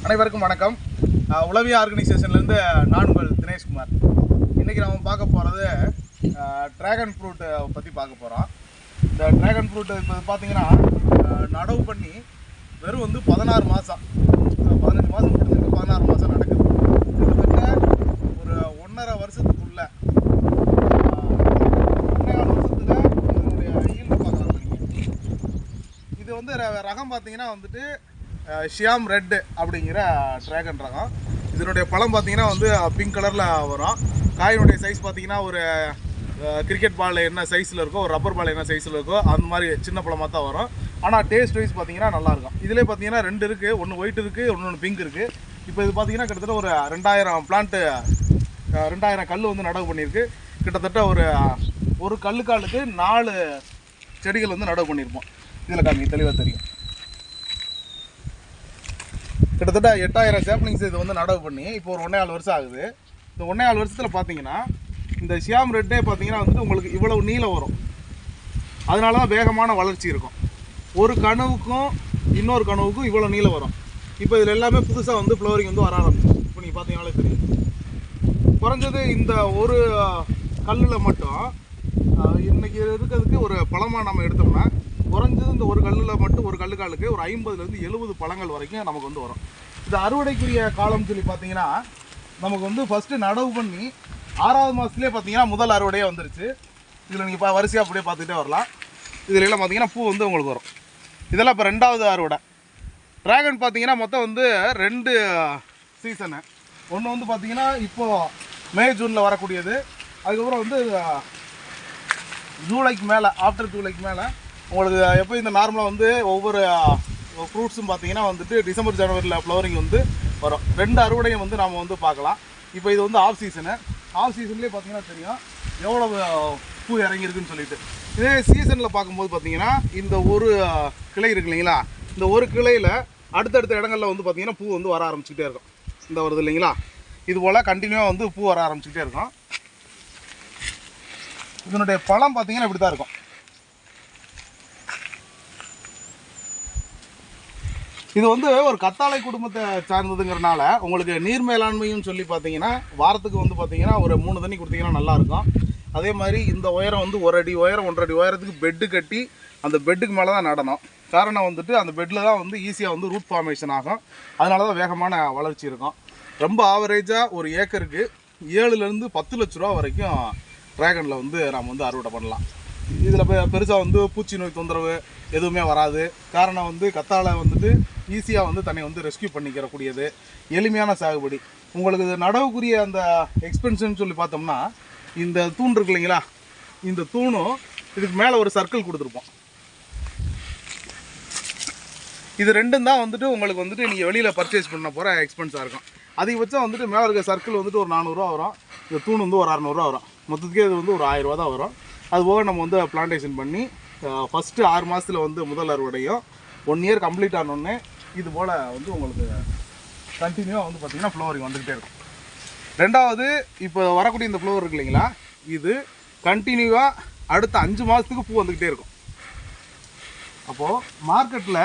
அனைவருக்கும் வணக்கம். உளவிய ஆர்கனைசேஷன்லேருந்து நான் உங்கள் தினேஷ்குமார். இன்றைக்கி நம்ம பார்க்க போகிறது ட்ராகன் ஃப்ரூட்டை பற்றி பார்க்க போகிறோம். இந்த ட்ராகன் ஃப்ரூட்டு இப்போ பார்த்தீங்கன்னா நடவு பண்ணி வெறும் 16 மாதம் 15 மாதம் முடிஞ்சிருக்கு, 16 மாதம் நடக்குது. கிட்டத்தட்ட ஒரு 1.5 வருஷத்துக்குள்ள 1.5 வருஷத்துக்கு இதனுடைய ஈல்டு பார்க்குறாங்க. இது ரகம் பார்த்தீங்கன்னா ஷியாம் ரெட் அப்படிங்கிற ட்ராகன் ரகம். இதனுடைய பழம் பார்த்தீங்கன்னா பிங்க் கலரில் வரும். காயினுடைய சைஸ் பார்த்தீங்கன்னா ஒரு கிரிக்கெட் பால் என்ன சைஸில் இருக்கோ, ஒரு ரப்பர் பால் என்ன சைஸில் இருக்கோ அந்த மாதிரி சின்ன பழமாக தான் வரும். ஆனால் டேஸ்ட் வைஸ் பார்த்தீங்கன்னா நல்லாயிருக்கும். இதிலே பார்த்தீங்கன்னா 2 இருக்குது, ஒன்று ஒயிட் இருக்குது, ஒன்று பிங்க் இருக்குது. இப்போ இது பார்த்தீங்கன்னா கிட்டத்தட்ட ஒரு 2000 பிளான்ட்டு 2000 கல் நடவு பண்ணியிருக்கு. கிட்டத்தட்ட ஒரு கல்லுக்காலுக்கு 4 செடிகள் நடவு பண்ணியிருப்போம். இதில் காமி தெளிவாக தெரியும். கிட்டத்தட்ட 8000 சேப்லிங்ஸ் இது நடவு பண்ணி இப்போ ஒரு 1.25 வருஷம் ஆகுது. இந்த 1.25 வருஷத்தில் பார்த்தீங்கன்னா இந்த ஷியாம் ரெட்டே பார்த்தீங்கன்னா உங்களுக்கு இவ்வளவு நீளம் வரும். அதனால தான் வேகமான வளர்ச்சி இருக்கும். ஒரு கனவுக்கும் இன்னொரு கனவுக்கும் இவ்வளோ நீளம் வரும். இப்போ இதில் எல்லாமே புதுசாக ஃப்ளவரிங் வர ஆரம்பிச்சு. இப்போ நீங்கள் பார்த்தீங்கன்னாலே தெரியும். குறைஞ்சது இந்த ஒரு கல்லில் மட்டும் இன்றைக்கி இருக்கிறதுக்கு ஒரு பழமாக நம்ம எடுத்தோம்னா குறைஞ்சது இந்த ஒரு கல்லில் மட்டும் ஒரு கல்லுக்காலுக்கு ஒரு 50லேருந்து 70 பழங்கள் வரைக்கும் நமக்கு வரும். இது அறுவடைக்குரிய காலம் சொல்லி பார்த்தீங்கன்னா நமக்கு ஃபஸ்ட்டு நடவு பண்ணி 6வது மாதத்துலேயே பார்த்தீங்கன்னா முதல் அறுவடையே வந்துருச்சு. இதில் நீங்கள் வரிசையாக அப்படியே பார்த்துக்கிட்டே வரலாம். இதில் எல்லாம் பார்த்தீங்கன்னா பூ உங்களுக்கு வரும். இதெல்லாம் இப்போ 2வது அறுவடை. ட்ராகன் பார்த்தீங்கன்னா மொத்தம் 2 சீசனு. ஒன்று பார்த்தீங்கன்னா இப்போது மே ஜூனில் வரக்கூடியது. அதுக்கப்புறம் ஜூலைக்கு மேலே, ஆஃப்டர் ஜூலைக்கு மேலே உங்களுக்கு எப்போ இந்த நார்மலாக ஒவ்வொரு ஃப்ரூட்ஸும் பார்த்தீங்கன்னா டிசம்பர் ஜனவரியில் ஃப்ளவரிங் வரும். 2 அறுவடையும் நாம் பார்க்கலாம். இப்போ இது ஆஃப் சீசனு. ஆஃப் சீசன்லேயே பார்த்தீங்கன்னா தெரியும் எவ்வளோ பூ இறங்கியிருக்குன்னு சொல்லிட்டு. இதே சீசனில் பார்க்கும்போது பார்த்தீங்கன்னா இந்த ஒரு கிளை இருக்கு இல்லைங்களா, இந்த ஒரு கிளையில் அடுத்தடுத்த இடங்களில் பார்த்தீங்கன்னா பூ வர ஆரம்பிச்சுக்கிட்டே இருக்கும். இந்த வருது இல்லைங்களா, இது போல் கண்டினியூவாக பூ வர ஆரம்பிச்சுக்கிட்டே இருக்கும். இதனுடைய பழம் பார்த்தீங்கன்னா இப்படி தான் இருக்கும். இது ஒரு கத்தாழை குடும்பத்தை சார்ந்ததுங்கிறனால உங்களுக்கு நீர் மேலாண்மையும் சொல்லி பார்த்தீங்கன்னா வாரத்துக்கு பார்த்தீங்கன்னா ஒரு 3 தண்ணி கொடுத்தீங்கன்னா நல்லாயிருக்கும். அதே மாதிரி இந்த உயரம் 1 அடி உயரம் 1.5 அடி உயரத்துக்கு பெட்டு கட்டி அந்த பெட்டுக்கு மேலே தான் நடணும். காரணம் அந்த பெட்டில் தான் ஈஸியாக ரூட் ஃபார்மேஷன் ஆகும். அதனால தான் வேகமான வளர்ச்சி இருக்கும். ரொம்ப ஆவரேஜாக ஒரு ஏக்கருக்கு 7லேருந்து 10 லட்ச ரூபா வரைக்கும் ட்ராகனில் நாம் அறுவடை பண்ணலாம். இதில் பெருசாக பூச்சி நோய் தொந்தரவு எதுவுமே வராது. காரணம் கத்தாழை ஈஸியாக தன்னை ரெஸ்கியூ பண்ணிக்கிறக்கூடியது, எளிமையான சாகுபடி. உங்களுக்கு இது நடவுக்குரிய அந்த எக்ஸ்பென்ஷன் சொல்லி பார்த்தோம்னா இந்த தூண் இருக்கு இல்லைங்களா, இந்த தூணும் இதுக்கு மேலே ஒரு சர்க்கிள் கொடுத்துருப்போம். இது 2ம் தான் உங்களுக்கு நீங்கள் வெளியில் பர்ச்சேஸ் பண்ண போகிற எக்ஸ்பென்ஸாக இருக்கும். அதிகபட்சம் மேலே இருக்க சர்க்கிள் ஒரு 400 ரூபா வரும். இந்த தூண் ஒரு 600 ரூபா வரும். மொத்தத்துக்கே இது ஒரு 1000 ரூபா தான் வரும். அதுபோக நம்ம பிளான்டேஷன் பண்ணி ஃபஸ்ட்டு 6 மாதத்தில் முதல் அறுவடையும் 1 இயர் கம்ப்ளீட் ஆனோடனே இது போல் உங்களுக்கு கண்டினியூவாக பார்த்திங்கன்னா ஃப்ளவரிங் வந்துக்கிட்டே இருக்கும். 2வது இப்போ வரக்கூடிய இந்த ஃப்ளவர் இருக்கு இல்லைங்களா, இது கண்டினியூவாக அடுத்த 5 மாதத்துக்கு பூ வந்துக்கிட்டே இருக்கும். அப்போது மார்க்கெட்டில்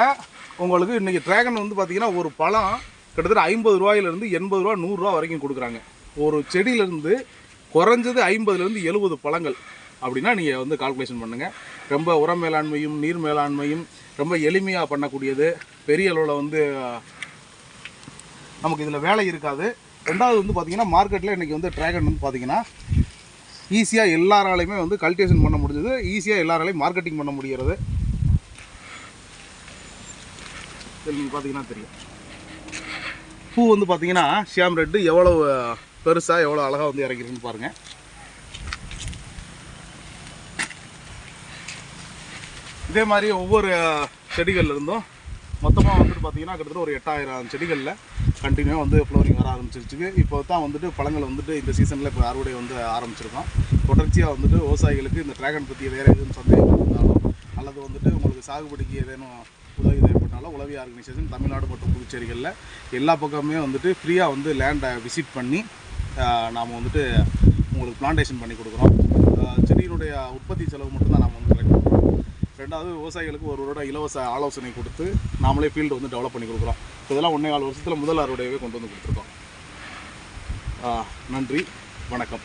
உங்களுக்கு இன்றைக்கி ட்ராகன் பார்த்திங்கன்னா ஒரு பழம் கிட்டத்தட்ட 50 ரூபாயிலேருந்து 80 ரூபா 100 ரூபா வரைக்கும் கொடுக்குறாங்க. ஒரு செடியிலேருந்து குறைஞ்சது 50லேருந்து 70 பழங்கள் அப்படின்னா நீங்கள் கால்குலேஷன் பண்ணுங்கள். ரொம்ப உரம் மேலாண்மையும் நீர் மேலாண்மையும் ரொம்ப எளிமையாக பண்ணக்கூடியது. பெரிய அளவில் நமக்கு இதில் வேலை இருக்காது. 2வது பார்த்திங்கன்னா மார்க்கெட்டில் இன்றைக்கி ட்ராகன் பார்த்திங்கன்னா ஈஸியாக எல்லாராலையுமே கல்டிவேஷன் பண்ண முடிஞ்சது, ஈஸியாக எல்லாராலையும் மார்க்கெட்டிங் பண்ண முடிகிறது. நீங்கள் பார்த்தீங்கன்னா தெரியும் பூ பார்த்திங்கன்னா ஷியாம் ரெட்டு எவ்வளோ பெருசாக எவ்வளோ அழகாக இறங்கிருக்குன்னு பாருங்கள். இதே மாதிரி ஒவ்வொரு செடிகளில் இருந்தும் மொத்தமாக பார்த்திங்கன்னா கிட்டத்தட்ட ஒரு 8000 செடிகளில் கண்டினியூவாக ஃப்ளவரிங் வர ஆரம்பிச்சிருச்சு. இப்போ தான் பழங்கள் இந்த சீசனில் இப்போ அறுவடை ஆரம்பிச்சிருக்கோம். தொடர்ச்சியாக விவசாயிகளுக்கு இந்த ட்ராகன் பற்றி வேறு எதுவும் சந்தேகம் இருந்தாலும் அல்லது உங்களுக்கு சாகுபடிக்கு ஏதேனும் உதவி தேவைப்பட்டாலும் உளவிய ஆர்கனைசேஷன் தமிழ்நாடு மற்றும் புதுச்சேரிகளில் எல்லா பக்கமே ஃப்ரீயாக லேண்டை விசிட் பண்ணி நாம் உங்களுக்கு பிளான்டேஷன் பண்ணி கொடுக்குறோம். செடியினுடைய உற்பத்தி செலவு மட்டும்தான் நாம் கலெக்ட் பண்ணுறோம். ரெண்டாவது விவசாயிகளுக்கு ஒரு வருடம் இலவச ஆலோசனை கொடுத்து நாமளே ஃபீல்டு வந்து டெவலப் பண்ணி கொடுக்குறோம். இதெல்லாம் 1.25 வருஷத்தில் முதல் அறுவடையவே கொண்டு வந்து கொடுத்துருக்கோம். நன்றி, வணக்கம்.